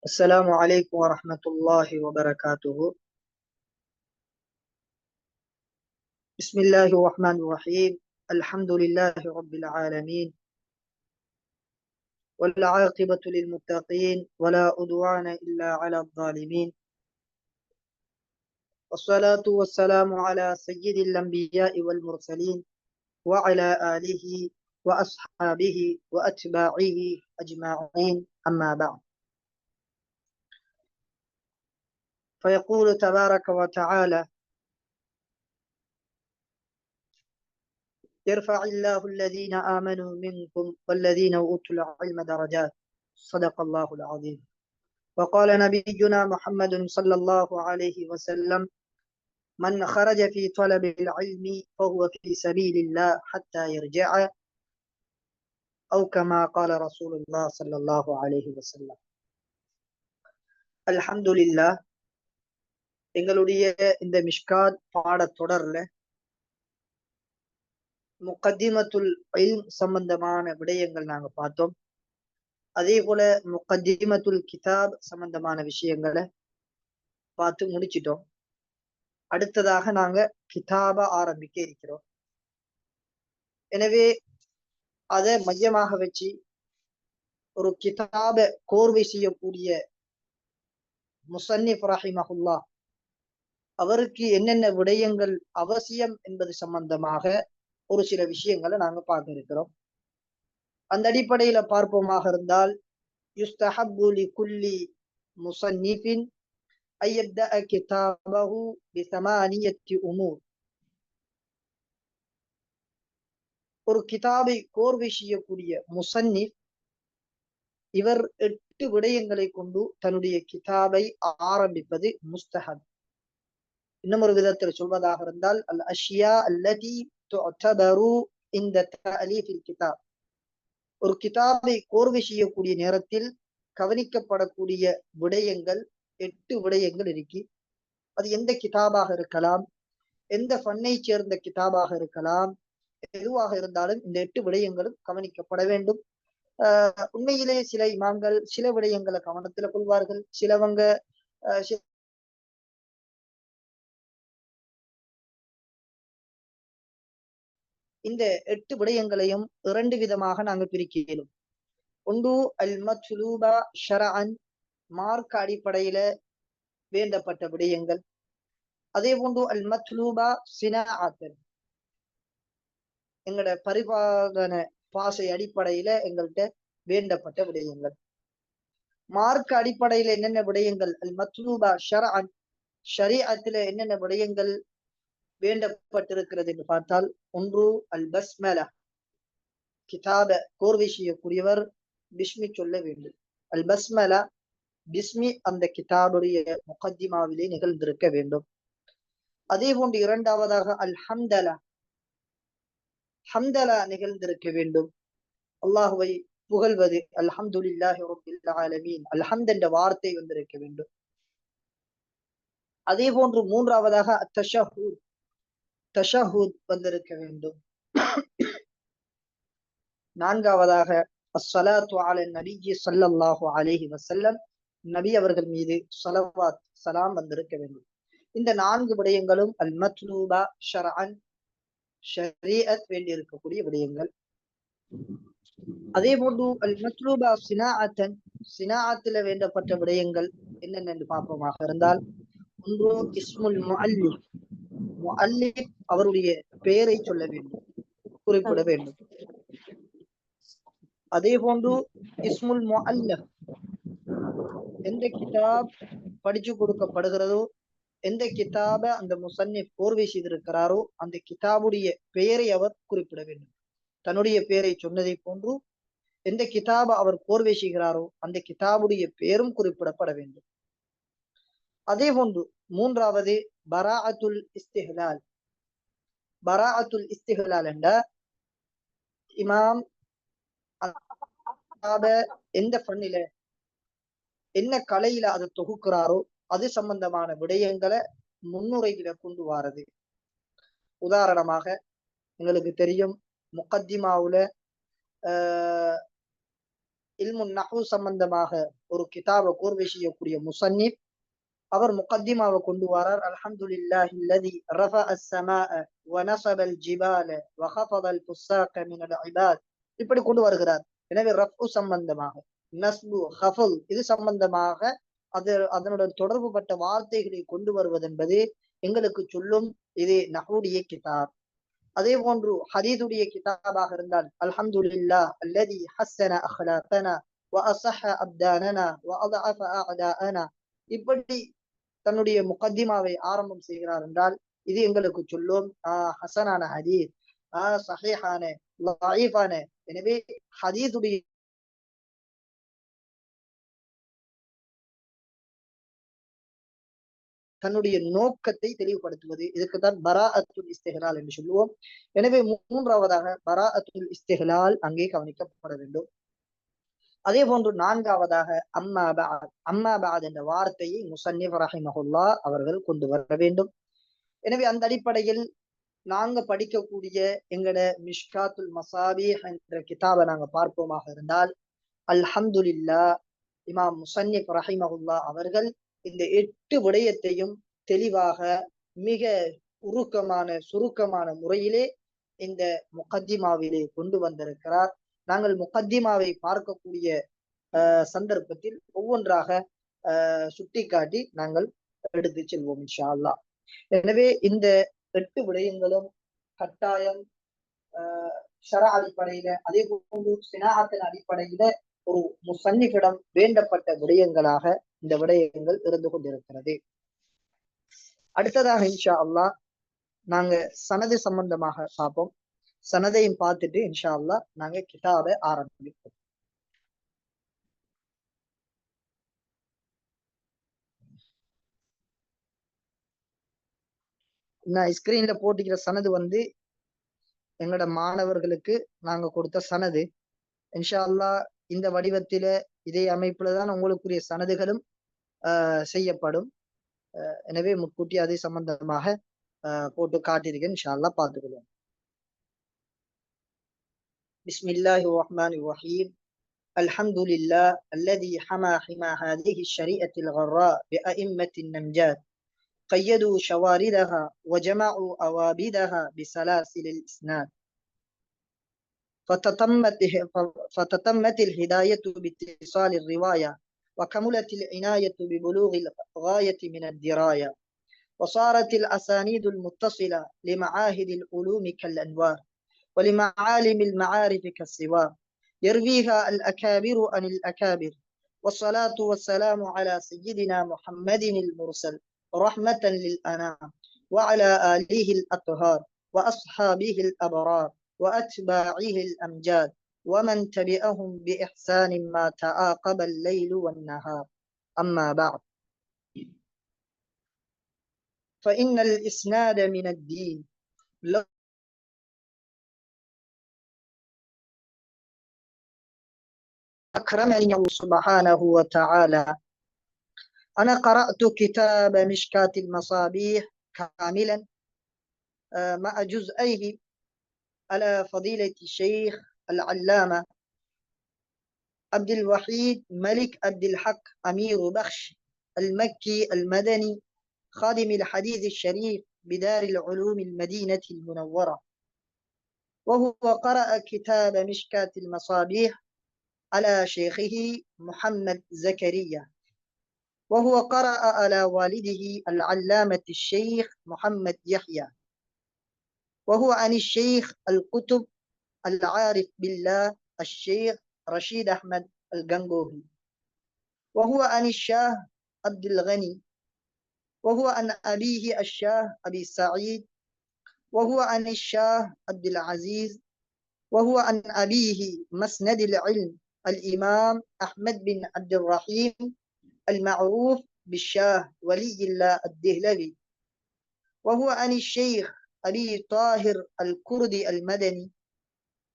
السلام عليكم ورحمة الله وبركاته. بسم الله الرحمن الرحيم. الحمد لله رب العالمين، والعاقبة للمتقين، ولا عدوان إلا على الظالمين، والصلاة والسلام على سيد الأنبياء والمرسلين وعلى آله وأصحابه وأتباعه أجمعين، أما بعد. فيقول تبارك وتعالى: يرفع الله الذين آمنوا منكم والذين أوتوا العلم درجات. صدق الله العظيم. وقال نبينا محمد صلى الله عليه وسلم: من خرج في طلب العلم فهو في سبيل الله حتى يرجع، أو كما قال رسول الله صلى الله عليه وسلم. الحمد لله. எங்களுடைய இந்த மிஷ்காத் பாடத்தொடர்ல முகத்திமத்துல் இல்ம் சம்பந்தமான விடயங்கள் நாங்க பார்த்தோம். அதே போல முகத்திமத்துல் கிதாப் சம்பந்தமான விஷயங்களை பார்த்து முடிச்சிட்டோம். அடுத்ததாக நாங்க கிதாப ஆரம்பிக்க இருக்கிறோம். எனவே அதை மையமாக வச்சு ஒரு கிதாப கோர்வை செய்யக்கூடிய முஸன்னிஃப் ரஹிமஹுல்லாஹ் அவருக்கு என்னென்ன விடயங்கள் அவசியம் என்பது சம்பந்தமாக ஒரு சில விஷயங்களை நாங்க பார்க்க இருக்கிறோம். அந்த அடிப்படையில பார்ப்போமாக இருந்தால், யுஸ்தஹப்பு லிகுல்லி முஸன்னிஃபின் அய்யப்தஅ கிதாபஹு பிஸமானியத்தி உமூர். ஒரு கிதாபை கோர்வை செய்யக்கூடிய முஸன்னிஃப் இவர் 8 விடயங்களை கொண்டு தன்னுடைய கிதாபை ஆரம்பிப்பது முஸ்தஹப். இன்னும் ஒரு விதத்தில் சொல்வதாக இருந்தால், அல் அஷ்யா அல்லதி துஅதபரு இந்த தஅலீஃபில் கிதாப். ஒரு கிதாபை கோர்வை செய்யக்கூடிய நேரத்தில் கவனிக்கப்படக்கூடிய விடயங்கள் 8 விடயங்கள் இருக்கு. அது எந்த கிதாபாக இருக்கலாம், எந்த ஃபன்னை சேர்ந்த கிதாபாக இருக்கலாம், எதுவாக இருந்தாலும் இந்த 8 விடயங்களும் கவனிக்கப்பட வேண்டும். உண்மையிலே சில இமாம்கள் சில விடயங்களை கவனத்துல கொள்வார்கள். சிலவங்க இந்த 8 விடயங்களையும் 2 விதமாக நாங்க பிரிக்க இயலும். ஒன்று அல் மத்லூபா ஷரஅன், மார்க்க அடிப்படையில வேண்டப்பட்ட விடயங்கள். அதே போன்று அல் மத்லூபா சினாஅத்தன், எங்களோட பரிபாலன பாசை அடிப்படையில எங்கள்கிட்ட வேண்டப்பட்ட விடயங்கள். மார்க்க அடிப்படையில என்னென்ன விடயங்கள் அல் மத்லூபா ஷரஅன், ஷரீஅத்துல என்னென்ன விடயங்கள் வேண்டப்பட்டிருக்கிறது என்று பார்த்தால், ஒன்று அல் பஸ்மலா, கிதாப கோர்வை செய்யக்கூடியவர் பிஸ்மி சொல்ல வேண்டும். அல் பஸ்மலா, பிஸ்மி அந்த கிதாபுடைய முகத்திமாவிலே நிகழ்ந்திருக்க வேண்டும். அதே போன்று இரண்டாவதாக அல் ஹம்தலா, ஹம்தலா நிகழ்ந்திருக்க வேண்டும். அல்லாஹுவை புகழ்வது அல்ஹம்துலில்லாஹி ரப்பில் ஆலமீன், அல்ஹம்த் என்ற வார்த்தை வந்திருக்க வேண்டும். அதே போன்று மூன்றாவதாக அத்தஷஹூத், தஷஹூத் வந்திருக்க வேண்டும். நான்காவதாக அஸ்ஸலாத்து அலன் நபியி ஸல்லல்லாஹு அலைஹி வஸல்லம், நபி அவர்கள் மீது ஸலவாத் சலாம் வந்திருக்க வேண்டும். இந்த 4 விடயங்களும் அல் மத்லூபா ஷர்அன், ஷரீஅத் வேண்டி இருக்கக்கூடிய விடயங்கள். அதே போன்று அல் மத்லூபா சினாஅத்தன், சினாஅத்துல வேண்டப்பட்ட விடயங்கள் என்னென்னு பார்ப்போமாக இருந்தால், ஒன்று இஸ்முல் முஅல்லிஃப், முஅல்லிஃப் அவருடைய பெயரை சொல்ல வேண்டும், குறிப்பிட வேண்டும். அதே போன்று இஸ்முல் முஅல்லஃப், எந்த கிதாப் படிச்சு கொடுக்கப்படுகிறதோ, எந்த கிதாப அந்த முஸன்னிஃப் கோர்வை செய்திருக்கிறாரோ அந்த கிதாபுடைய பெயரை அவர் குறிப்பிட வேண்டும். தன்னுடைய பெயரை சொன்னதை போன்று எந்த கிதாப அவர் கோர்வை செய்கிறாரோ அந்த கிதாபுடைய பெயரும் குறிப்பிடப்பட வேண்டும். அதே போன்று மூன்றாவது பராஅத்துல் இஸ்திஹ்லால். பராஅத்துல் இஸ்திஹ்லால் என்ற இமாம் எந்த ஃபன்னில என்ன கலையில அதை தொகுக்கிறாரோ அது சம்பந்தமான விடயங்களை முன்னுரையில கொண்டு வாரது. உதாரணமாக எங்களுக்கு தெரியும், முகத்திமாவுல இல்முன் நஹ்வு சம்பந்தமாக ஒரு கிதாபை கோர்வை செய்யக்கூடிய முசன்னிப் அவர் முகத்திமாவை கொண்டு வரார். அல்ஹம்துலில்லாஹி அல்லதி ரஃபஅ அஸ்-ஸமாஅ வ நஸப அல்-ஜிபால வ ஹஃபத அல்-ஃபுஸாக மின் அல்-இபாத், இப்படி கொண்டு வருகிறார். எனவே ரஃப்உ சம்பந்தமாக, நஸ்பு, ஹஃபல் இது சம்பந்தமாக அதனுடன் தொடர்பு பட்ட வார்த்தைகளை கொண்டு வருவது என்பது எங்களுக்கு சொல்லும் இது நஹ்வுடைய கிதாப். அதே போன்று ஹதீதுடைய கிதாபாக இருந்தால் அல்ஹம்துலில்லாஹ் அல்லதி ஹஸ்ஸன அஹ்லாகனா வ அஸஹ அப்தானனா வ அضعف அஅதாஅனா, இப்படி தன்னுடைய முகத்திமாவை ஆரம்பம் செய்கிறார் என்றால் இது எங்களுக்கு சொல்லும் ஹசனான ஹதீஸ், சஹீஹான, ضعيفான. எனவே ஹதீதுடைய தன்னுடைய நோக்கத்தை தெளிவுபடுத்துவது, இதுக்குத்தான் பராஅத்துல் இஸ்திஹ்லால் என்று சொல்லுவோம். எனவே மூன்றாவதாக பராஅத்துல் இஸ்திஹ்லால் அங்கே கவனிக்கப்பட வேண்டும். அதே போன்று நான்காவதாக அம்மா பஅத், அம்மா பஅத் என்ற வார்த்தையை முஸன்னிஃப் ரஹிமஹுல்லாஹ் அவர்கள் கொண்டு வர வேண்டும். எனவே அந்த அடிப்படையில் நாங்க படிக்கக்கூடிய எங்கட மிஷ்காத்துல் மசாபீஹ் என்ற கிதாபை நாங்க பார்ப்போமாக இருந்தால் அல்ஹம்துலில்லாஹ் இமாம் முஸன்னிஃப் ரஹிமஹுல்லாஹ் அவர்கள் இந்த 8 விடயத்தையும் தெளிவாக மிக சுருக்கமான முறையிலே இந்த முகத்திமாவிலே கொண்டு வந்திருக்கிறார். நாங்கள் முகத்திமாவை பார்க்கக்கூடிய சந்தர்ப்பத்தில் ஒவ்வொன்றாக சுட்டிக்காட்டி நாங்கள் எடுத்து செல்வோம் இன்ஷா அல்லாஹ். எனவே இந்த 8 விடயங்களும் கட்டாயம் ஷரா அடிப்படையில, அதே போன்று சினாஅத்தின் அடிப்படையில ஒரு முஸன்னிஃபிடம் வேண்டப்பட்ட விடயங்களாக இந்த விடயங்கள் இருந்து கொண்டிருக்கிறது. அடுத்ததாக இன்ஷா அல்லாஹ் நாங்க சனது சம்பந்தமாக பார்ப்போம். சனதையும் பார்த்துட்டு இன்ஷா அல்லாஹ் நாங்க கிதாபை ஆரம்பிப்போம். நான் ஸ்கிரீன்ல போட்டிக்கிற சனது எங்களோட மாணவர்களுக்கு நாங்க கொடுத்த சனது. இன்ஷா அல்லாஹ் இந்த வடிவத்தில இதே அமைப்புல தான் உங்களுக்குரிய சனதுகளும் செய்யப்படும். எனவே முன்கூட்டி அதை சம்பந்தமாக போட்டு காட்டியிருக்கேன். இன்ஷா அல்லாஹ் பார்த்துக்கலாம். பிஸ்மில்லாஹிர் ரஹ்மானிர் ரஹீம். அல்ஹம்துலில்லாஹ் அல்லதி ஹமா ஹாதிஹி ஷரீஅத்தில் கர்ரா பிஅஇம்மத்தின் நம்ஜாத் قيدوا شواردها وجمعوا أوابدها بسلاسل الإسناد فتتمت الهداية باتصال الرواية وكملت العناية ببلوغ الغاية من الدراية وصارت الأسانيد المتصلة لمعاهد العلوم كالأنوار ولمعالم المعارف كالسوار يرويها الأكابر عن الأكابر والصلاة والسلام على سيدنا محمد المرسل رحمة للأنام وعلى آله الأطهار وأصحابه الأبرار وأتباعه الأمجاد ومن تبعهم بإحسان ما تعاقب الليل والنهار. أما بعد، فإن الإسناد من الدين. أكرمني الله سبحانه وتعالى. أنا قرأت كتاب مشكاة المصابيح كاملا مع جزئيه على فضيلة الشيخ العلامة عبد الوحيد ملك عبد الحق أمير بخش المكي المدني خادم الحديث الشريف بدار العلوم المدينة المنورة. وهو قرأ كتاب مشكاة المصابيح على شيخه محمد زكريا، وهو قرأ على والده العلامة الشيخ محمد يحيى، وهو عن الشيخ القطب العارف بالله الشيخ رشيد أحمد الغنغوهي، وهو عن الشاه عبد الغني، وهو عن أبيه الشاه أبي سعيد، وهو عن الشاه عبد العزيز، وهو عن أبيه مسند العلم الإمام أحمد بن عبد الرحيم المعروف بالشاه ولي الله الدهلوي، وهو عن الشيخ أبي طاهر الكردي المدني،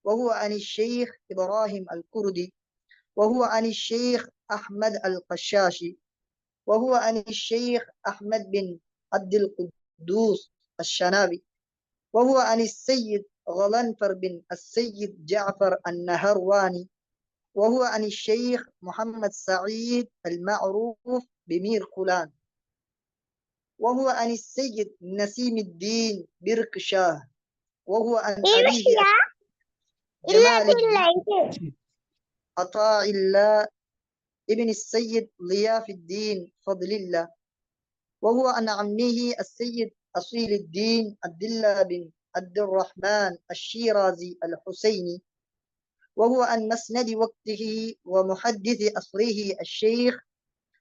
وهو عن الشيخ إبراهيم الكردي، وهو عن الشيخ أحمد القشاشي، وهو عن الشيخ أحمد بن عبد القدوس الشنابي، وهو عن السيد غضنفر بن السيد جعفر النهرواني، وهو عن الشيخ محمد سعيد المعروف بمير خلان، وهو عن السيد نسيم الدين بركشاه، وهو عن أبيه جمال الدين عطاء الله ابن السيد ضياف الدين فضل الله، وهو عن عمه السيد أصيل الدين عبد الله بن عبد الرحمن الشيرازي الحسيني، وهو عن مسند وقته ومحدث أصره الشيخ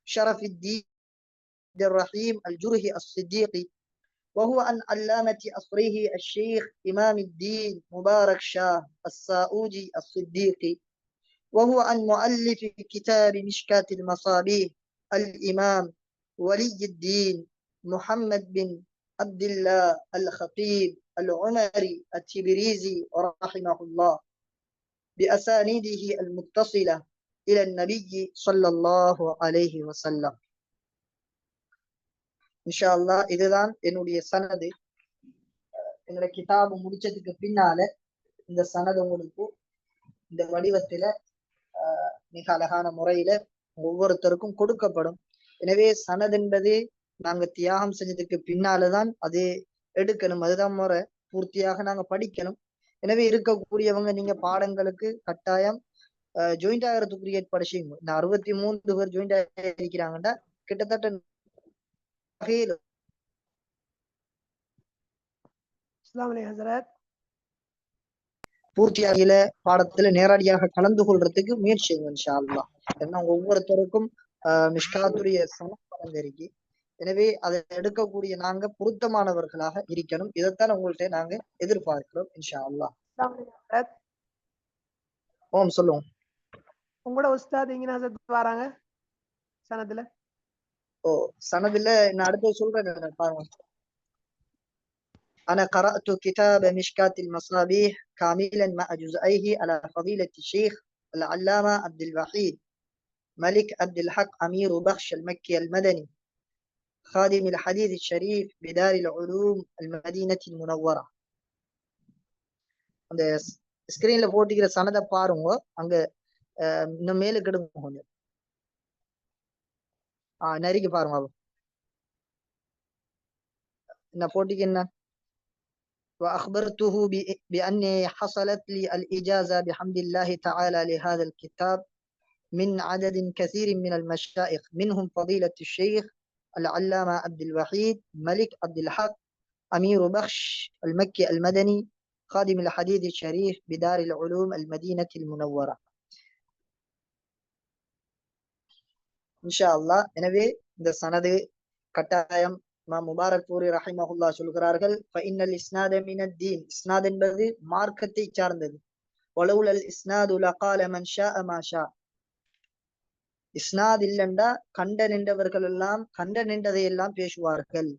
شرف الدين عبد الرحيم الجرهي الصديقي، وهو عن علامة أصره الشيخ إمام الدين مبارك شاه الساؤجي الصديقي، وهو عن مؤلف كتاب مشكاة المصابيح الإمام ولي الدين محمد بن عبد الله الخطيب العمري التبريزي رحمه الله، بأسانيده المتصلة إلى النبي صلى الله عليه وسلم. إن شاء الله இதுதான் என்னுடைய சனது. என்னோட கிதாபு முடிச்சதுக்கு பின்னால இந்த சனது உங்களுக்கு இந்த வடிவத்தில மிக அழகான முறையில ஒவ்வொருத்தருக்கும் கொடுக்கப்படும். எனவே சனது என்பது நாங்க தியாகம் செஞ்சதுக்கு பின்னாலதான் அது எடுக்கணும். அதுதான் முறை. பூர்த்தியாக நாங்க படிக்கணும். எனவே இருக்கக்கூடியவங்க நீங்க பாடங்களுக்கு கட்டாயம் ஜாயிண்ட் ஆகிறதுக்குரிய ஏற்பாடு செய்யுங்க. இந்த 63 பேர் ஜாயிண்ட் ஆகிருக்கிறாங்கன்னா கிட்டத்தட்ட பூர்த்தியாகில பாடத்துல நேரடியாக கலந்து கொள்றதுக்கு முயற்சி செய்யுங்க இன்ஷா அல்லாஹ். ஏன்னா ஒவ்வொருத்தருக்கும் மிஷ்காத்துடைய சமம் இருக்கு. எனவே அதை எடுக்கக்கூடிய நாங்க பொருத்தமானவர்களாக இருக்கணும். இதைத்தான் உங்கள்கிட்ட நாங்க எதிர்பார்க்கிறோம் இன்ஷா அல்லாஹ். ஓம் சொல்லுவோம். உங்களோட உஸ்தாத் இங்க வராங்க சனதுல. ஓ சனதுல நான் அடுத்து சொல்றேன் பாருங்க. أنا قرأت كتاب مشكاة المصابيح كاملا مع جزئيه على فضيلة الشيخ العلامة عبد الوحيد ملك عبد الحق أمير بخش المكي المدني خادم الحديث الشريف بدار العلوم المدينة المنورة. அந்த ஸ்கிரீன்ல போட்டுக்கிற சனதை பாருங்க. அங்க இன்னும் மேலுக்கு எடுங்க கொஞ்சம். நெருக்கி பாருங்க. என்ன போட்டிக்கு என்ன وأخبرته بأني حصلت لي الإجازة بحمد الله تعالى لهذا الكتاب من عدد كثير من المشايخ، منهم فضيلة الشيخ العلامة عبد الوحيد ملك عبد الحق أمير بخش المكي المدني خادم الحديث الشريف بدار العلوم المدينة المنورة. إن شاء الله. எனவே இந்த சனது கட்டாயம் முபாரக் பூரி ரஹிமஹுல்லா சொல்கிறார்கள், ஃபஇன்னல் இஸ்னாத மினத்தீன், இஸ்னாத் என்பது மார்க்கத்தை சார்ந்தது. வலவுலல் இஸ்னாது லகால மன் ஷாஅ மா ஷா, இஸ்னாத் இல்லண்டா கண்ட நின்றவர்கள் எல்லாம் கண்ட நின்றதை எல்லாம் பேசுவார்கள்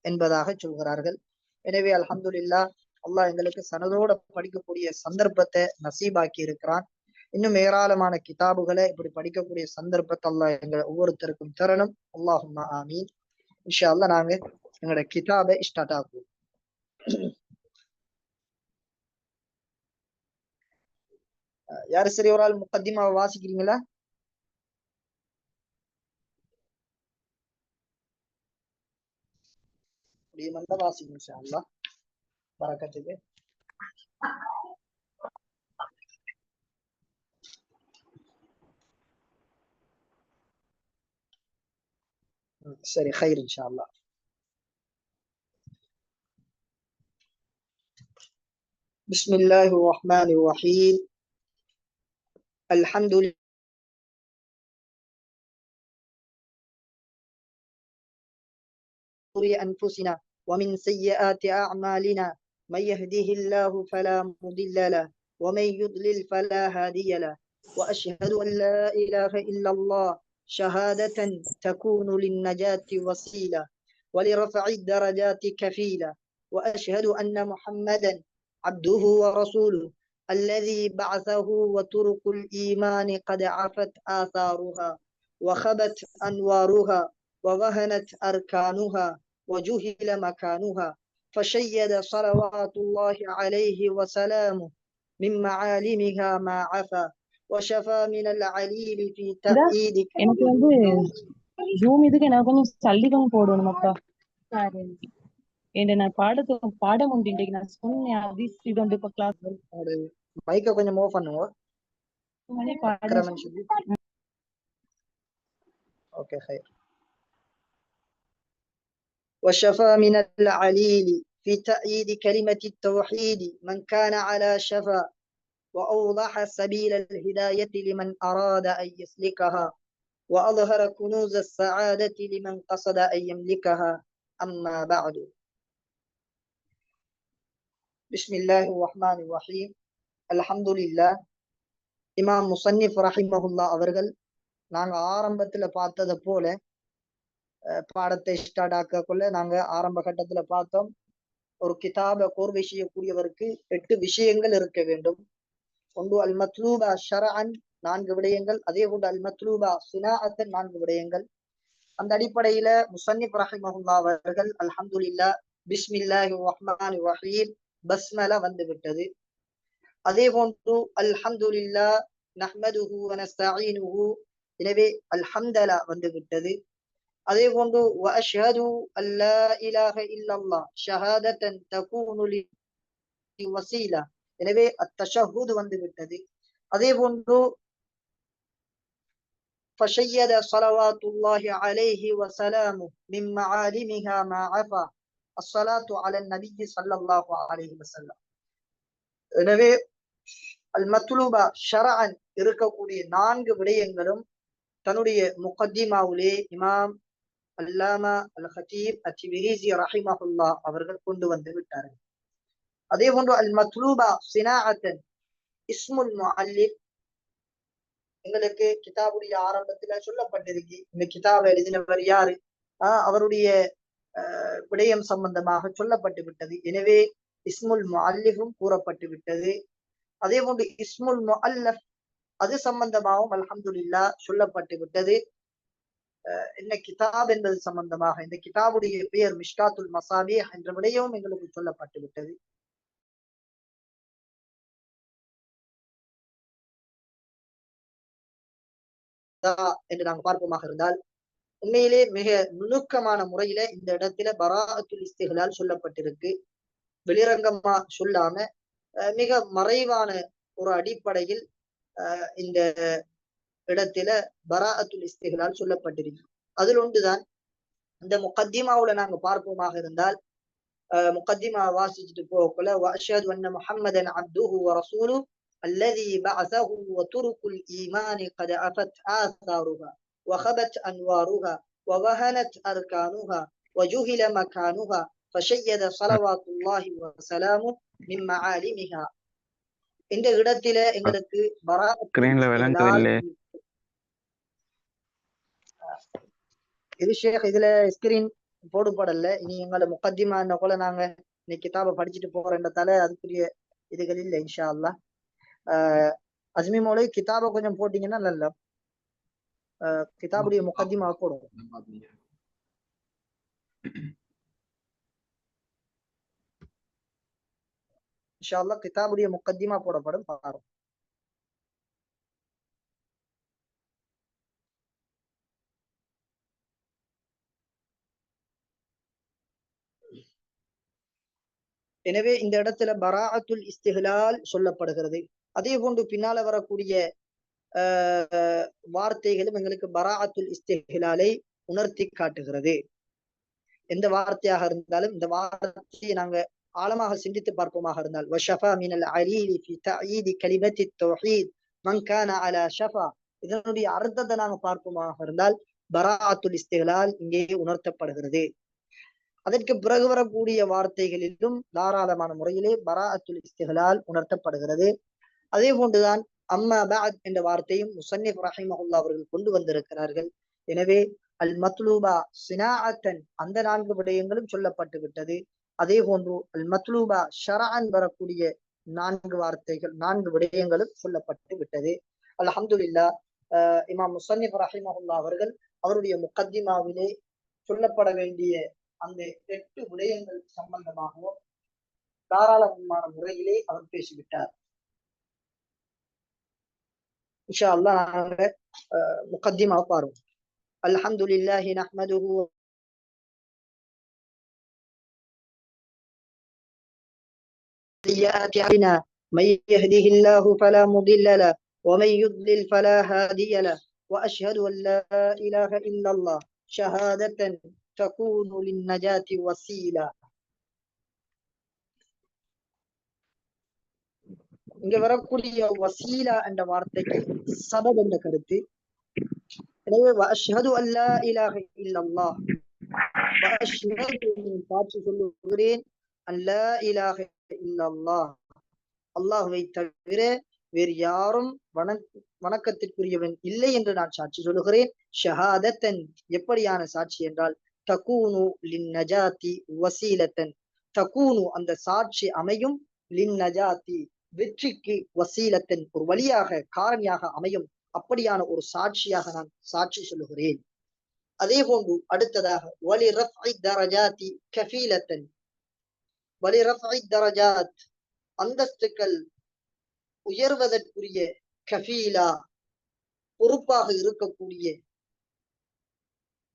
என்பதாக சொல்கிறார்கள். எனவே அல்ஹம்துலில்லாஹ் அல்லாஹ் எங்களுக்கு சனதோட படிக்கக்கூடிய சந்தர்ப்பத்தை நசீபாக்கி இருக்கிறான். இன்னும் ஏராளமான கிதாபுகளை இப்படி படிக்கக்கூடிய சந்தர்ப்பத்தை அல்லாஹ் எங்களை ஒவ்வொருத்தருக்கும் தரணும். அல்லாஹும்ம ஆமீன். இன்ஷா அல்லாஹ் நாங்க எங்களோட கிதாபை ஸ்டார்ட் ஆகுவோம். யாரு சரி ஒரு ஆள் முகத்திமாவை வாசிக்கிறீங்களா? வாசிக்கும் இன்ஷா அல்லாஹ் பரக்கத்துக்கு. சரி خير إن شاء الله. بسم الله الرحمن الرحيم. الحمد لله أنفسنا ومن سيئات أعمالنا، من يهده الله فلا مضل له ومن يضلل فلا هادي له، وأشهد أن لا إله إلا الله شهادة تكون للنجاة وسيلة ولرفع الدرجات كفيلة، وأشهد أن محمدا عبده ورسوله الذي بعثه وطرق الإيمان قد عفت آثارها وخبت أنوارها ووهنت أركانها وجهل مكانها، فشيد صلوات الله عليه وسلامه من معالمها ما عفا وشفى من العليل في تأييد எனக்கு வந்து ஜூம் இதுக்கு எனக்கு கொஞ்சம் தள்ளி கொஞ்சம் போடணும் அப்பா நான் பாடம் உண்டு இன்றைக்கு நான் சொன்னேன் அதிஸ் இது உண்டு இப்ப கிளாஸ் மைக்க கொஞ்சம் மூவ் பண்ணுங்க اوكي خير وشفى من العليل في تأييد كلمة التوحيد من كان على شفا وأوضح سبيل الهداية لمن أراد أن يسلكها وأظهر كنوز السعادة لمن قصد أن يملكها أما بعد بسم الله الرحمن الرحيم الحمد لله இமாம் முசன்னிஃப் ரஹிமஹுல்லா அவர்கள் நாங்க ஆரம்பத்துல பார்த்ததை போல பாடத்தை ஸ்டார்ட் ஆக்கக்குள்ள நாங்க ஆரம்ப கட்டத்துல பார்த்தோம் ஒரு கிதாபை கோர்வை செய்யக்கூடியவருக்கு 8 விஷயங்கள் இருக்க வேண்டும். ஒன்று அல் மத்லூபா ஷரஅன் 4 விடயங்கள், அதே போன்று அல் மத்லூபா சினாஅத்தன் 4 விடயங்கள். அந்த அடிப்படையில முசன்னிஃப் ரஹிமஹுல்லா அவர்கள் அல்ஹம்துலில்லாஹ் பிஸ்மில்லாஹிர் ரஹ்மானிர் ரஹீம் பஸ்மலா வந்து விட்டது. அதே போன்று அல்ஹம்துலில்லாஹ் நஹ்மதுஹு வ நஸ்தஈனுஹு, எனவே அல்ஹம்தலா வந்து விட்டது. அதே போன்று வ அஷ்ஹது அல்லா இலாஹ இல்லல்லாஹ் ஷஹாதத்தன் தகூனு லி வஸீலா, எனவே அத்தஷஹுத் வந்து விட்டது. அதே போன்று ஃபஷய்யத ஸலவாத்துல்லாஹி அலைஹி வ ஸலாமு மின் மஆலிமிஹா மா அஃபா அஸ்ஸலாத்து அலன் நபிய்யி ஸல்லல்லாஹு அலைஹி வஸல்லம். எனவே அல் மத்லூபா ஷரஅன் இருக்கக்கூடிய 4 விடயங்களும் தன்னுடைய முகத்திமாவிலே இமாம் அல்லாமா அல் ஹதீப் அத்-திப்ரிஸி ரஹிமஹுல்லாஹ் அவர்கள் கொண்டு வந்து விட்டார்கள். அதே போன்று அல் மத்லூபா சினாஅத்தன் இஸ்முல் முஅல்லிஃப், எங்களுக்கு கிதாபுடைய ஆரம்பத்துல சொல்லப்பட்டிருக்கு. இந்த கிதாபை எழுதினவர் யாரு, அவருடைய விடயம் சம்பந்தமாக சொல்லப்பட்டு விட்டது. எனவே இஸ்முல் முஅல்லிஃபும் கூறப்பட்டு விட்டது. அதே போன்று இஸ்முல் முஅல்லஃப் அது சம்பந்தமாகவும் அல்ஹம்துலில்லாஹ் சொல்லப்பட்டு விட்டது. என்ன கிதாப் என்பது சம்பந்தமாக இந்த கிதாபுடைய பெயர் மிஷ்காத்துல் மசாபிஹ் என்ற விடயமும் எங்களுக்கு சொல்லப்பட்டு விட்டது. என்று நாங்கள் பார்ப்போமாக இருந்தால் உண்மையிலே மிக நுணுக்கமான முறையில இந்த இடத்துல பராஅத்துல் இஸ்திஹ்லால் சொல்லப்பட்டிருக்கு. வெளிரங்கமா சொல்லாம மிக மறைவான ஒரு அடிப்படையில் இந்த இடத்துல பராஅத்துல் இஸ்திஹ்லால் சொல்லப்பட்டிருக்கு. அதில் ஒன்றுதான் இந்த முகத்திமாவுல நாங்க பார்ப்போமாக இருந்தால் முகத்திமா வாசிச்சுட்டு போகக்குள்ள வஅஷ்ஹது அன்ன முஹம்மதன் அப்துஹு வ ரசூலுஹு அல்லதி பஅஸஹு வ துருக்குல் ஈமானி கத் அஃபத் ஆசாருஹா வ ஹபத் அன்வாருஹா வ வஹனத் அர்கானுஹா வ ஜுஹில மகானுஹா ஃபஷய்யத ஸலவாத்துல்லாஹி வ ஸலாமு மின் மஆலிமிஹா. இந்த இடத்தில எங்களுக்கு இது ஷேக் இதுல ஸ்கிரீன் போடுபடல. இனி எங்களோட முகத்திமா என்ன போல நாங்க இன்னைக்கு கிதாபை படிச்சுட்டு போறேன்றதால அதுக்குரிய இதுகள் இல்லை இன்ஷா அல்லாஹ். அஜ்மி மௌலை கிதாபை கொஞ்சம் போட்டீங்கன்னா நல்ல கிதாபுடைய முகத்திமா போடும். இன்ஷா அல்லாஹ் கிதாபுடைய முகத்திமா போடப்படும் பாருங்க. எனவே இந்த இடத்துல பராஅத்துல் இஸ்திஹ்லால் சொல்லப்படுகிறது. அதே போன்று பின்னால வரக்கூடிய வார்த்தைகளும் எங்களுக்கு பராஅத்துல் இஸ்திஹ்லாலை உணர்த்தி காட்டுகிறது. எந்த வார்த்தையாக இருந்தாலும் இந்த வார்த்தையை நாங்க ஆழமாக சிந்தித்து பார்ப்போமாக இருந்தால் வஷஃபா மினல் அலீலி ஃபி தஅயீதி கலிமத்தி தௌஹீத் மன் கான அலா ஷஃபா, இதனுடைய அர்த்தத்தை நாங்க பார்ப்போமாக இருந்தால் பராஅத்துல் இஸ்திஹ்லால் இங்கே உணர்த்தப்படுகிறது. அதற்கு பிறகு வரக்கூடிய வார்த்தைகளிலும் தாராளமான முறையிலே பராஅத்துல் இஸ்திஹ்லால் உணர்த்தப்படுகிறது. அதே போன்றுதான் அம்மா பஅத் என்ற வார்த்தையும் முஸன்னிஃப் ரஹிமஹுல்லாஹ் அவர்கள் கொண்டு வந்திருக்கிறார்கள். எனவே அல் மத்லூபா சினாஅத்தன் அந்த 4 விடயங்களும் சொல்லப்பட்டு விட்டது. அதே போன்று அல் மத்லூபா ஷரஅன் வரக்கூடிய 4 வார்த்தைகள் 4 விடயங்களும் சொல்லப்பட்டு விட்டது. அல்ஹம்துலில்லாஹ். இமாம் முஸன்னிஃப் ரஹிமஹுல்லாஹ் அவர்கள் அவருடைய முகத்திமாவிலே சொல்லப்பட வேண்டிய அந்த 8 விடயங்கள் சம்பந்தமாகவும் தாராளமான முறையிலே அவர் பேசிவிட்டார். இன்ஷா அல்லாஹ் நாங்க முகத்திமா பாருங்க. அல்ஹம்துலில்லாஹி நஹ்மதுஹு سيئات أعمالنا من يهده الله فلا مضل له ومن يضلل فلا هادي له وأشهد أن لا إله إلا الله شهادة تكون للنجاة وسيلة. இங்க வரக்கூடிய வசீலா என்ற வார்த்தைக்கு சபப் என்ற கருத்து. எனவே வஅஷ்ஹது அல்லா இலாஹ இல்லல்லாஹ், சாட்சி சொல்லுகிறேன் அல்லா இலாஹ இல்லல்லாஹ், அல்லாஹ்வை தவிர வேறு யாரும் வணக்கத்திற்குரியவன் இல்லை என்று நான் சாட்சி சொல்லுகிறேன். ஷஹாதத்தன், எப்படியான சாட்சி என்றால் தகூனு லின்னஜாத்தி வசீலத்தன், தகூனு அந்த சாட்சி அமையும், லின்னஜாத்தி வெற்றிக்கு, வசீலத்தன் ஒரு வழியாக காரணியாக அமையும், அப்படியான ஒரு சாட்சியாக நான் சாட்சி சொல்லுகிறேன். அதே போன்று அடுத்ததாக வலி ரஃப்இ தரஜாத்தி கஃபீலத்தன், வலி ரஃப்இ தரஜாத் அந்தஸ்துக்கள் உயர்வதற்குரிய, கஃபீலா பொறுப்பாக இருக்கக்கூடிய,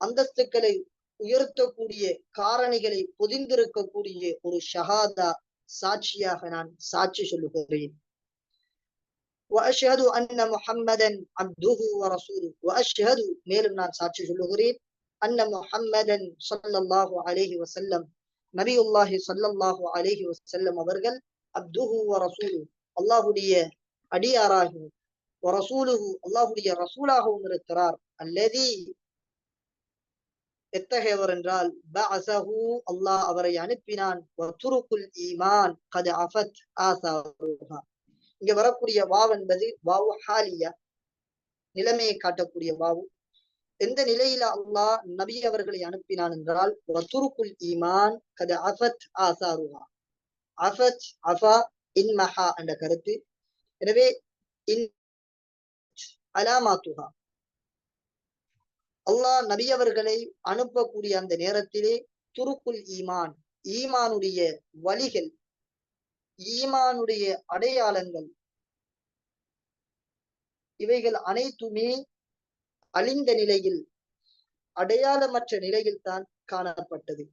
அந்தஸ்துக்களை உயர்த்தக்கூடிய காரணிகளை பொதிந்திருக்கக்கூடிய ஒரு ஷஹாதா சாட்சியாக நான் சாட்சி சொல்லுகிறேன். وأشهد أن محمدا عبده ورسوله, وأشهد மேலும் நான் சாட்சி சொல்லுகிறேன், أن محمدا صلى الله عليه وسلم நபியுல்லாஹி ஸல்லல்லாஹு அலைஹி வஸல்லம் அவர்கள் அப்துஹு வ ரசூலுஹு அல்லாஹ்வுடைய அடியாராகவும், வ ரசூலுஹு அல்லாஹ்வுடைய ரசூலாகவும் இருக்கிறார். அல்லதி எத்தகையவர் என்றால் பஅஸஹு அல்லாஹ் அவரை அனுப்பினான், வ துருக்குல் ஈமான் கத் அஃபத் ஆசாருஹா. இங்க வரக்கூடிய வாவ் என்பது வாவு ஹாலியா, நிலைமையை காட்டக்கூடிய வாவு. எந்த நிலையில அல்லாஹ் நபி அவர்களை அனுப்பினான் என்றால் வ துருக்குல் ஈமான் கத் அஃபத் ஆசாருஹா. அஃபத் அஃபா இன்மஹா என்ற கருத்து. எனவே இன் அலாமாத்துஹா, அல்லாஹ் நபி அவர்களை அனுப்பக்கூடிய அந்த நேரத்திலே துருக்குல் ஈமான், ஈமானுடைய வழிகள், ஈமானுடைய அடையாளங்கள், இவைகள் அனைத்துமே அழிந்த நிலையில், அடையாளமற்ற நிலையில் தான் காணப்பட்டது.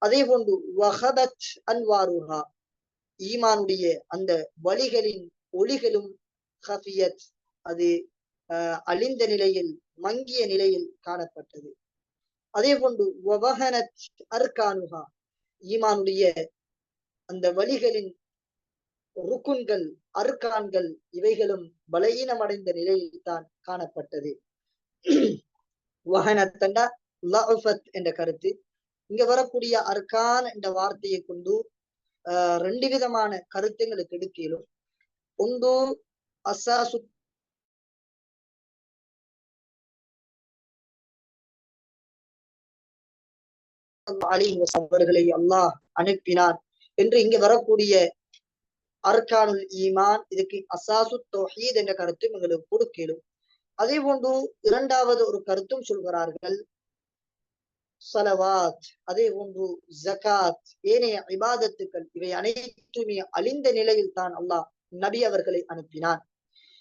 அதே போன்று வஹபத் அன்வாருஹா, ஈமானுடைய அந்த வழிகளின் ஒளிகளும் ஹஃபியத், அது அழிந்த நிலையில், மங்கிய நிலையில் காணப்பட்டது. அதே போன்று வவஹனத் அர்கானுஹா, ஈமானுடைய அந்த வழிகளின் ருக்குன்கள், அர்கான்கள், இவைகளும் பலகீனமடைந்த நிலையில் தான் காணப்பட்டது. வஹனத்தண்டா லஅஃபத் என்ற கருத்து. இங்க வரக்கூடிய அர்கான் என்ற வார்த்தையை கொண்டு 2 விதமான கருத்துங்களுக்கு எடுக்கலும். ஒன்று அசாசு அவர்களை அல்லாஹ் அனுப்பினான் என்று இங்க வரக்கூடிய அர்கானுல் ஈமான், இதுக்கு அசாசு தௌஹீத் என்ற கருத்தும் எங்களுக்கு கொடுக்கலும். அதே போன்று இரண்டாவது ஒரு கருத்தும் சொல்கிறார்கள், ஸலவாத், அதே போன்று ஜகாத், ஏனைய இபாதத்துக்கள், இவை அனைத்துமே அழிந்த நிலையில் தான் அல்லாஹ் நபி அவர்களை அனுப்பினான்.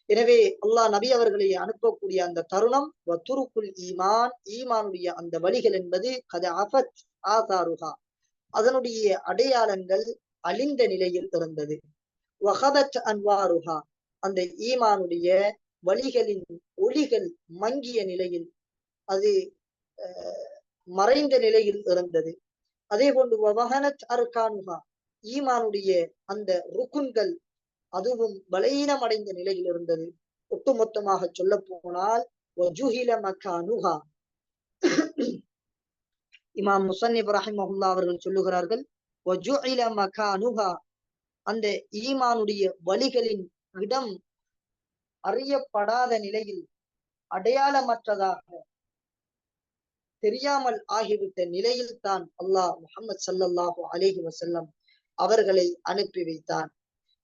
எனவே அல்லாஹ் நபி அவர்களை அனுப்பக்கூடிய அந்த தருணம் வதுருக்குல் ஈமான், ஈமானுடைய அந்த வழிகள் என்பது கத அஃபத் ஆசாருஹா, அதனுடைய அடையாளங்கள் அழிந்த நிலையில் இருந்தது. வஹபத் அன்வாருஹா, அந்த ஈமானுடைய வழிகளின் ஒளிகள் மங்கிய நிலையில், அது மறைந்த நிலையில் இருந்தது. அதே போன்று வவஹனத் அர்கானுஹா, ஈமானுடைய அந்த ருக்குன்கள் அதுவும் பலகீனமடைந்த நிலையில் இருந்தது. ஒட்டுமொத்தமாக சொல்ல போனால் வஜுஹில மகானுஹா, இமாம் முஸன்னிஃப் ரஹிமஹுல்லாஹ் அவர்கள் சொல்லுகிறார்கள், வஜுஇல மகானுஹா, அந்த ஈமானுடைய வழிகளின் இடம் அறியப்படாத நிலையில், அடையாளமற்றதாக தெரியாமல் ஆகிவிட்ட நிலையில் தான் அல்லாஹ் முஹம்மது ஸல்லல்லாஹு அலைஹி வஸல்லம் அவர்களை அனுப்பி வைத்தான்.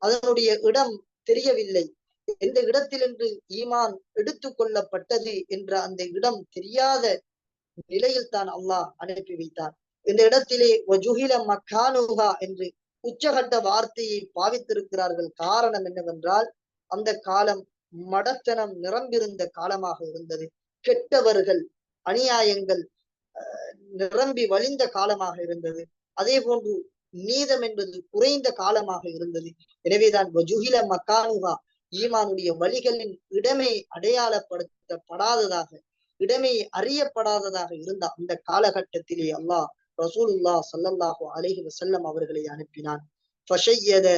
அதனுடைய இடம் தெரியவில்லை. எந்த இடத்தில் என்று ஈமான் எடுத்துக் கொள்ளப்பட்டது என்ற அந்த இடம் தெரியாத நிலையில் தான் அல்லாஹ் அனுப்பி வைத்தான். இந்த இடத்திலே வஜுஹில மக்கானுஹா என்று உச்சகட்ட வார்த்தையை பாவித்திருக்கிறார்கள். காரணம் என்னவென்றால் அந்த காலம் மடத்தனம் நிரம்பிருந்த காலமாக இருந்தது. கெட்டவர்கள், அநியாயங்கள் நிரம்பி வழிந்த காலமாக இருந்தது. அதே போன்று நீதம் என்பது குறைந்த காலமாக இருந்தது. எனவேதான் வஜுஹில மக்கானுஹா, ஈமானுடைய வழிகளின் இடமே அடையாளப்படுத்தப்படாததாக, இடமே அறியப்படாததாக இருந்த அந்த காலகட்டத்திலே அல்லாஹ் ரசூலுல்லாஹ் ஸல்லல்லாஹு அலைஹி வஸல்லம் அவர்களை அனுப்பினான். ஃபஷய்யத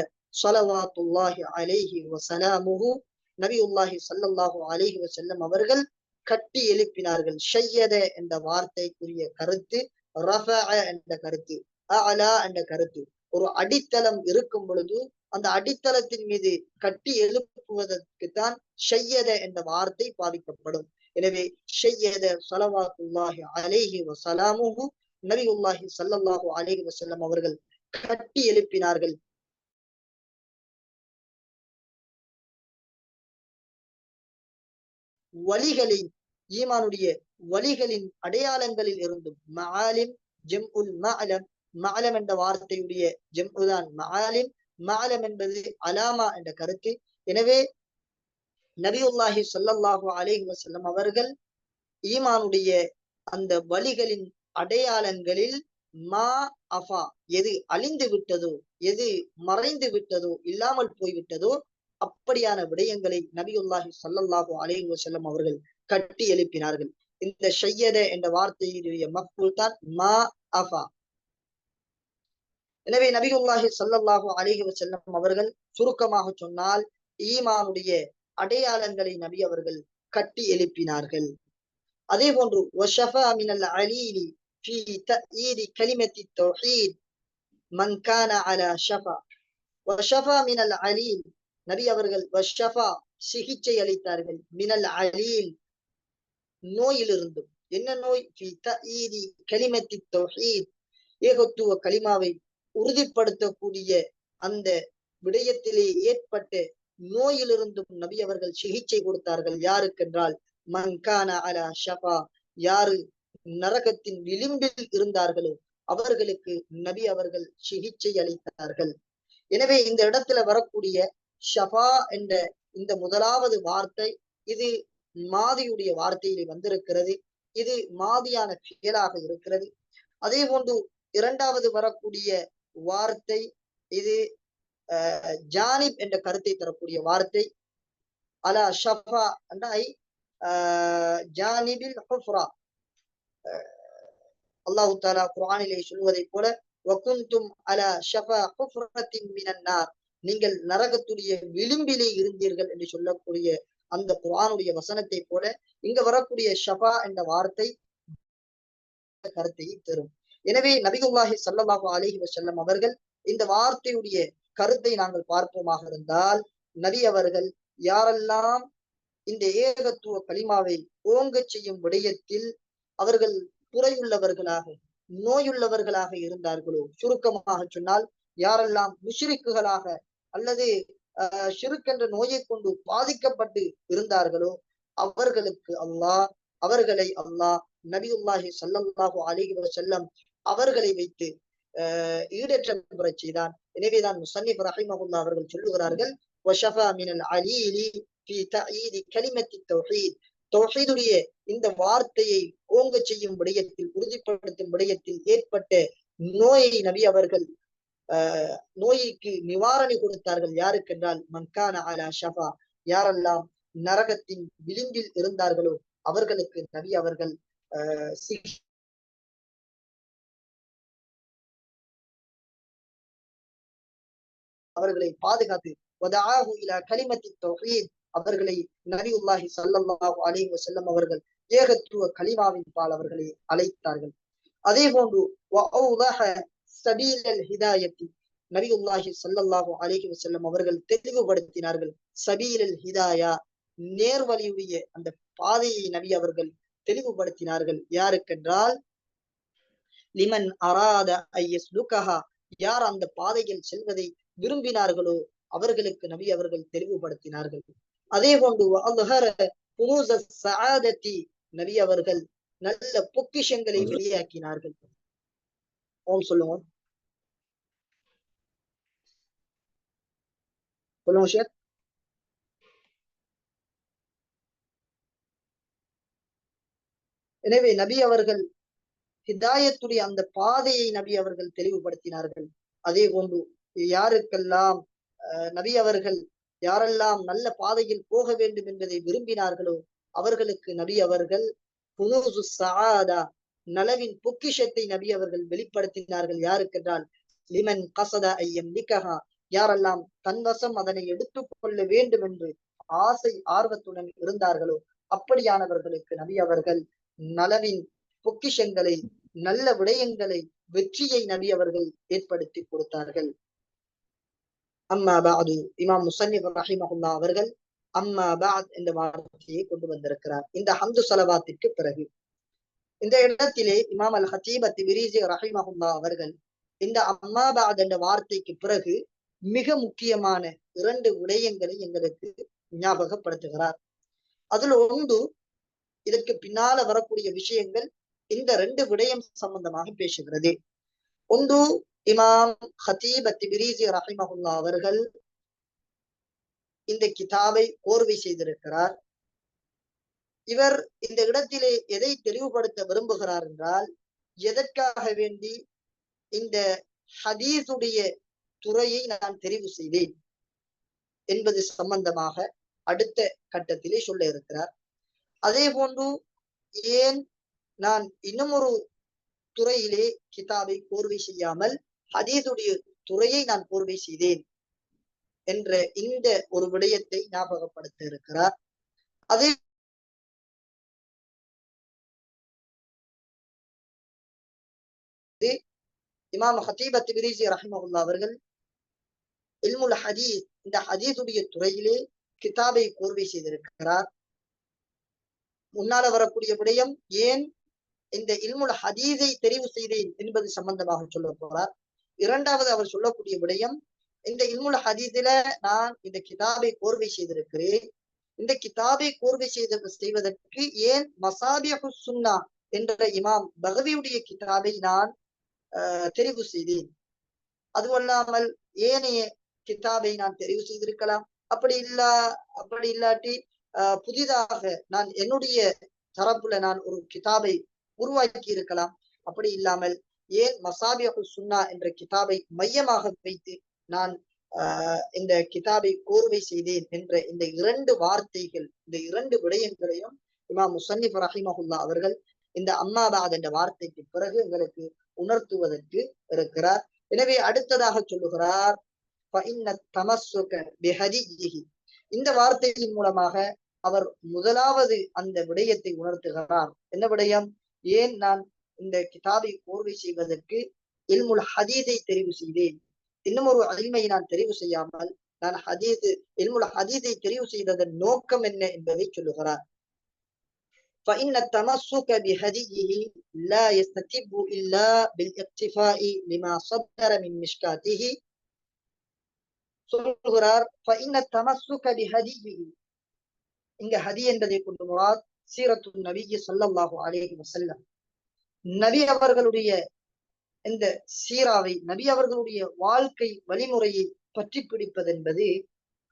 ஸலவாத்துல்லாஹி அலைஹி வஸலாமுஹு, நபியுல்லாஹி ஸல்லல்லாஹு அலைஹி வஸல்லம் அவர்கள் கட்டி எழுப்பினார்கள். ஷய்யத என்ற வார்த்தைக்குரிய கருத்து ரஃபஅ என்ற கருத்து, அஅலா என்ற கருத்து. ஒரு அடித்தளம் இருக்கும் பொழுது அந்த அடித்தளத்தின் மீது கட்டி எழுப்புவதற்குத்தான் ஷய்யத என்ற வார்த்தை பாவிக்கப்படும். எனவே ஷய்யத ஸலவாத்துல்லாஹி அலைஹி வஸலாமுஹு, நபியுல்லாஹி ஸல்லல்லாஹு அலைஹி வஸல்லம் அவர்கள் கட்டி எழுப்பினார்கள். வழிகளின், ஈமானுடைய வழிகளின் அடையாளங்களில் இருந்தும் மஆலிம் ஜம்உல் மஅலம், மஅலம் என்ற வார்த்தையுடைய ஜம்உதான் மஆலிம், மஅலம் என்பது அலாமா என்ற கருத்து. எனவே நபியுல்லாஹி ஸல்லல்லாஹு அலைஹி வஸல்லம் அவர்கள் ஈமானுடைய அந்த வழிகளின் அடையாளங்களில் மா அஃபா, எது அழிந்து விட்டதோ, எது மறைந்து விட்டதோ, இல்லாமல் போய்விட்டதோ, அப்படியான விடயங்களை நபியுல்லாஹி ஸல்லல்லாஹு அலைஹி வஸல்லம் அவர்கள் கட்டி எழுப்பினார்கள். இந்த ஷய்யத என்ற வார்த்தையுடைய மஃபூல் தான் மா அஃபா. எனவே நபியுல்லாஹி ஸல்லல்லாஹு அலைஹி வஸல்லம் அவர்கள் சுருக்கமாக சொன்னால் ஈமானுடைய அடையாளங்களை நபி அவர்கள் கட்டி எழுப்பினார்கள். அதே போன்று வஷஃபா மினல் அலீலி ஃபீ தஅயீதி கலிமத்தி தௌஹீத் மன் கான அலா ஷஃபா. வஷஃபா மினல் அலீல், நபி அவர்கள் வஷஃபா சிகிச்சை அளித்தார்கள், மினல் அலீல் நோயிலிருந்தும். என்ன நோய்? ஃபீ தஅயீதி கலிமத்தி தௌஹீத், ஏகத்துவ கலிமாவை உறுதிப்படுத்தக்கூடிய அந்த விடயத்திலே ஏற்பட்ட நோயிலிருந்தும் நபி அவர்கள் சிகிச்சை கொடுத்தார்கள். யாருக்கென்றால் மன் கான அலா ஷஃபா, யாரு நரகத்தின் விளிம்பில் இருந்தார்களோ அவர்களுக்கு நபி அவர்கள் சிகிச்சை அளித்தார்கள். எனவே இந்த இடத்துல வரக்கூடிய ஷஃபா என்ற இந்த முதலாவது வார்த்தை இது மாதியுடைய வார்த்தையிலே வந்திருக்கிறது. இது மாதியான செயலாக இருக்கிறது. அதே போன்று இரண்டாவது வரக்கூடிய வார்த்தை இது ஜானிப் என்ற கருத்தை தரக்கூடிய வார்த்தை. அலா ஷஃபா என்றால் ஜானிபில் ஹுஃப்ரா. அல்லாஹ் தஆலா குர்ஆனிலே சொல்வதை போல வகுந்தும் அலா ஷஃபா ஹுஃப்ரத்தின் மினன் நார், நீங்கள் நரகத்துடைய விளிம்பிலே இருந்தீர்கள் என்று சொல்லக்கூடிய அந்த குர்ஆனுடைய வசனத்தை போல இங்க வரக்கூடிய ஷஃபா என்ற வார்த்தை கருத்தை தரும். எனவே நபியுல்லாஹி ஸல்லல்லாஹு அலைஹி வஸல்லம் அவர்கள் இந்த வார்த்தையுடைய கருத்தை நாங்கள் பார்ப்போமாக இருந்தால், நபி அவர்கள் யாரெல்லாம் இந்த ஏகத்துவ கலிமாவை ஓங்கச் செய்யும் விடயத்தில் அவர்கள் குறையுள்ளவர்களாக, நோயுள்ளவர்களாக இருந்தார்களோ, சுருக்கமாக சொன்னால் யாரெல்லாம் முஷ்ரிக்குகளாக அல்லது ஷிர்க் என்ற நோயை கொண்டு பாதிக்கப்பட்டு இருந்தார்களோ அவர்களுக்கு அவர்களை அல்லாஹ் நபியுல்லாஹி ஸல்லல்லாஹு அலைஹி வஸல்லம் அவர்களை வைத்து ஈடேற்றம் பெறச் செய்தான். எனவேதான் முஸன்னிஃப் ரஹிமஹுல்லாஹ் அவர்கள் சொல்லுகிறார்கள், வஷஃபா மினல் அலீலி ஃபீ தஅயீதி கலிமத்தி தௌஹீத், தௌஹீதுடைய இந்த வார்த்தையை ஓங்க செய்யும் விடயத்தில், உறுதிப்படுத்தும் விடயத்தில் ஏற்பட்ட நோயை நபி அவர்கள் நோய்க்கு நிவாரணி கொடுத்தார்கள். யாருக்கென்றால் மன்கான அலா ஷஃபா, யாரெல்லாம் நரகத்தின் விளிம்பில் இருந்தார்களோ அவர்களுக்கு நபி அவர்கள் அவர்களை பாதுகாத்து வதஆஹு இலா கலிமத்தி தௌஹீத், அவர்களை நபியுல்லாஹி ஸல்லல்லாஹு அலைஹி வஸல்லம் அவர்கள் ஏகத்துவ கலிமாவின் பால் அவர்களை அழைத்தார்கள். அதே போன்று வஅவ்தஹ சபீலல் ஹிதாயத்தி, நபியுல்லாஹி ஸல்லல்லாஹு அலைஹி வஸல்லம் அவர்கள் தெளிவுபடுத்தினார்கள். சபீலல் ஹிதாயா, நேர்வழியுடைய அந்த பாதையை நபி அவர்கள் தெளிவுபடுத்தினார்கள். யாருக்கென்றால் லிமன் அராத ஐயஸ்லுகஹா, யார் அந்த பாதையில் செல்வதை விரும்பினார்களோ அவர்களுக்கு நபி அவர்கள் தெளிவுபடுத்தினார்கள். அதே போன்று நபி அவர்கள் நல்ல பொக்கிஷங்களை வெளியாக்கினார்கள். ஓம் சொல்லுங்க சொல்லுங்க ஷேர். எனவே நபி அவர்கள் ஹிதாயத்துடைய அந்த பாதையை நபி அவர்கள் தெளிவுபடுத்தினார்கள். அதே போன்று யாருக்கெல்லாம் நபி அவர்கள் யாரெல்லாம் நல்ல பாதையில் போக வேண்டும் என்பதை விரும்பினார்களோ அவர்களுக்கு நபி அவர்கள் குனூசு ஸஆதா நலவின் பொக்கிஷத்தை நபி அவர்கள் வெளிப்படுத்தினார்கள். யாருக்கென்றால் லிமன் கஸத ஐயம் லிகஹா யாரெல்லாம் தன்வசம் அதனை எடுத்துக்கொள்ள வேண்டும் என்று ஆசை ஆர்வத்துடன் இருந்தார்களோ அப்படியானவர்களுக்கு நபி அவர்கள் நலவின் பொக்கிஷங்களை நல்ல விடயங்களை வெற்றியை நபி அவர்கள் ஏற்படுத்தி கொடுத்தார்கள். அம்மா பாது இமாம் முஸன்னிஃப் ரஹிமஹுல்லாஹ் அவர்கள் அம்மா பாத் என்ற வார்த்தையை கொண்டு வந்திருக்கிறார். இந்த ஹம்து ஸலவாத்திற்கு பிறகு இந்த இடத்திலே இமாம் அல் ஹத்தீப் அத்-திப்ரிஸி ரஹிமஹுல்லாஹ் அவர்கள் இந்த அம்மா பாத் என்ற வார்த்தைக்கு பிறகு மிக முக்கியமான 2 விடயங்களை எங்களுக்கு ஞாபகப்படுத்துகிறார். அதுல ஒன்று இதற்கு பின்னால வரக்கூடிய விஷயங்கள் இந்த 2 விடயம் சம்பந்தமாக பேசுகிறது. ஒன்று இமாம் ஹத்தீப் அத்-திப்ரிஸி ரஹிமஹுல்லாஹ் அவர்கள் இந்த கிதாபை கோர்வை செய்திருக்கிறார். இவர் இந்த இடத்திலே எதை தெளிவுபடுத்த விரும்புகிறார் என்றால் எதற்காக வேண்டி இந்த ஹதீஸுடைய துறையை நான் தெரிவு செய்தேன் என்பது சம்பந்தமாக அடுத்த கட்டத்திலே சொல்ல இருக்கிறார். அதே போன்று ஏன் நான் இன்னும் ஒரு துறையிலே கிதாபை கோர்வை செய்யாமல் ஹதீஸுடைய துறையை நான் கோர்வை செய்தேன் என்ற இந்த ஒரு விடயத்தை ஞாபகப்படுத்த இருக்கிறார். அதே இமாம் ஹத்தீப் அத்-திப்ரிஸி ரஹிமஹுல்லாஹ் அவர்கள் இல்முல் ஹதீஸ் இந்த ஹதீஸுடைய துறையிலே கிதாபை கோர்வை செய்திருக்கிறார். முன்னால வரக்கூடிய விடயம் ஏன் இந்த இல்முல் ஹதீஸை தெரிவு செய்தேன் என்பது சம்பந்தமாக சொல்ல போறார். இரண்டாவது அவர் சொல்லக்கூடிய விடயம் இந்த இல்முல் ஹதீஸில நான் இந்த கிதாபை கோர்வை செய்திருக்கிறேன். இந்த கிதாபை கோர்வை செய்வதற்கு ஏன் மசாபிஹுஸ் சுன்னா என்ற இமாம் பகவியுடைய கிதாபை நான் தெரிவு செய்தேன். அதுவல்லாமல் ஏனைய கிதாபை நான் தெரிவு செய்திருக்கலாம். அப்படி இல்லாட்டி புதிதாக நான் என்னுடைய தரப்புல நான் ஒரு கிதாபை உருவாக்கி இருக்கலாம். அப்படி இல்லாமல் ஏன் மசாபிஹுஸ் சுன்னா என்ற கிதாபை மையமாக வைத்து நான் இந்த கிதாபை கோர்வை செய்தேன் என்ற இந்த 2 வார்த்தைகள் இந்த 2 விடயங்களையும் இமாம் முஸன்னிஃப் ரஹிமஹுல்லாஹ் அவர்கள் இந்த அம்மா பாத் என்ற வார்த்தைக்கு பிறகு எங்களுக்கு உணர்த்துவதற்கு இருக்கிறார். எனவே அடுத்ததாக சொல்லுகிறார் இந்த வார்த்தையின் மூலமாக அவர் முதலாவது அந்த விடயத்தை உணர்த்துகிறார். என்ன விடயம்? ஏன் நான் இந்த கிதாபை கோர்வை செய்வதற்கு இல்முல் ஹதீஸை தெரிவு செய்தேன், இன்னும் ஒரு இல்மை நான் தெரிவு செய்யாமல் நான் இல்முல் ஹதீஸை தெரிவு செய்ததன் நோக்கம் என்ன என்பதை சொல்லுகிறார். فإن التمسك بهديه لا يستتب إلا بالاقتفاء لما صدر من مشكاته. சொல்லுகிறார் فإن التمسك بهديه இங்க ஹதி என்பதை கொண்டு முராத் சீரத்து நபி ஸல்லல்லாஹு அலைஹி வஸல்லம் நபி அவர்களுடைய இந்த சீராவை நபி அவர்களுடைய வாழ்க்கை வழிமுறையை பற்றி பிடிப்பது என்பது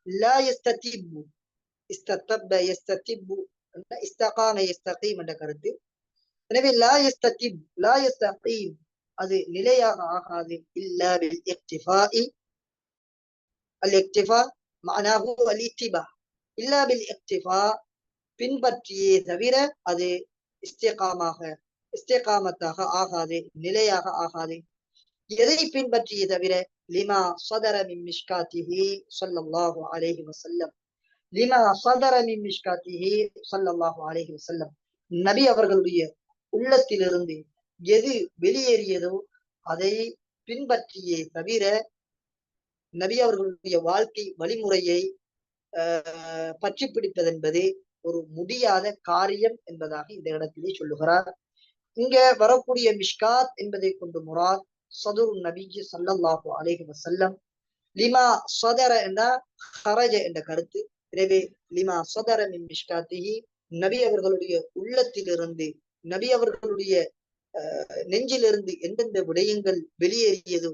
லா யஸ்ததிபு இஸ்ததப்ப யஸ்ததிபு இஸ்தகாம யஸ்தகீம் என்ற கருத்து. எனவே லா யஸ்தகீம் அது நிலையாக ஆகாது இல்லா பில் இக்திஃபாஇ அல் இக்திஃபா மஅனாஹு அல் இத்திபா இல்லா பில் இக்திஃபா பின்பற்றியே தவிர அது இஸ்திகாமத்தாக ஆகாது, நிலையாக ஆகாது. எதை பின்பற்றியே தவிர லிமா ஸதர மின் மிஷ்காத்திஹி ஸல்லல்லாஹு அலைஹி வஸல்லம் லிமா ஸதர மின் மிஷ்காத்திஹி ஸல்லல்லாஹு அலைஹி வஸல்லம் நபி அவர்களுடைய உள்ளத்திலிருந்து எது வெளியேறியதோ அதை பின்பற்றியே தவிர நபி அவர்களுடைய வாழ்க்கை வழிமுறையை பற்றி பிடிப்பதென்பது ஒரு முடியாத காரியம் என்பதாக இந்த இடத்திலே சொல்லுகிறார். இங்க வரக்கூடிய மிஷ்காத் என்பதை கொண்டு முராத் சதுரு நபி ஸல்லல்லாஹு அலைஹி வஸல்லம் லிமா ஸதர என்ற ஹரஜ என்ற கருத்து. எனவே லிமா ஸதர மின் மிஷ்காத்திஹி நபி அவர்களுடைய உள்ளத்திலிருந்து நபி அவர்களுடைய நெஞ்சிலிருந்து எந்தெந்த விடயங்கள் வெளியேறியதோ